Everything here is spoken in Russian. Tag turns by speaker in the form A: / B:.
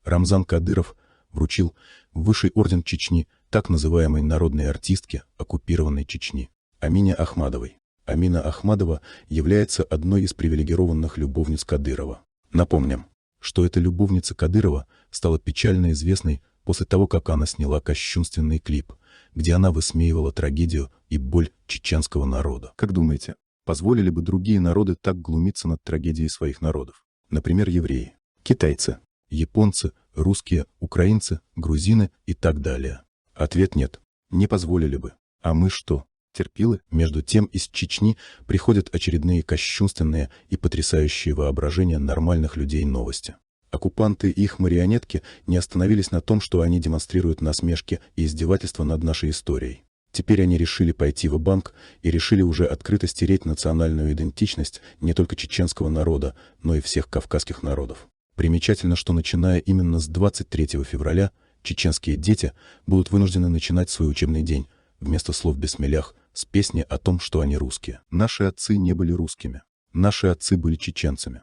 A: Рамзан Кадыров вручил высший орден Чечни так называемой народной артистке оккупированной Чечни Амине Ахмадовой. Амина Ахмадова является одной из привилегированных любовниц Кадырова. Напомним, что эта любовница Кадырова стала печально известной после того, как она сняла кощунственный клип, где она высмеивала трагедию и боль чеченского народа. Как думаете, позволили бы другие народы так глумиться над трагедией своих народов? Например, евреи, китайцы, японцы, русские, украинцы, грузины и так далее. Ответ нет, не позволили бы. А мы что, терпилы? Между тем из Чечни приходят очередные кощунственные и потрясающие воображение нормальных людей новости. Оккупанты и их марионетки не остановились на том, что они демонстрируют насмешки и издевательства над нашей историей. Теперь они решили пойти ва-банк и решили уже открыто стереть национальную идентичность не только чеченского народа, но и всех кавказских народов. Примечательно, что начиная именно с 23 февраля чеченские дети будут вынуждены начинать свой учебный день вместо слов бисмиллях с песни о том, что они русские. Наши отцы не были русскими. Наши отцы были чеченцами.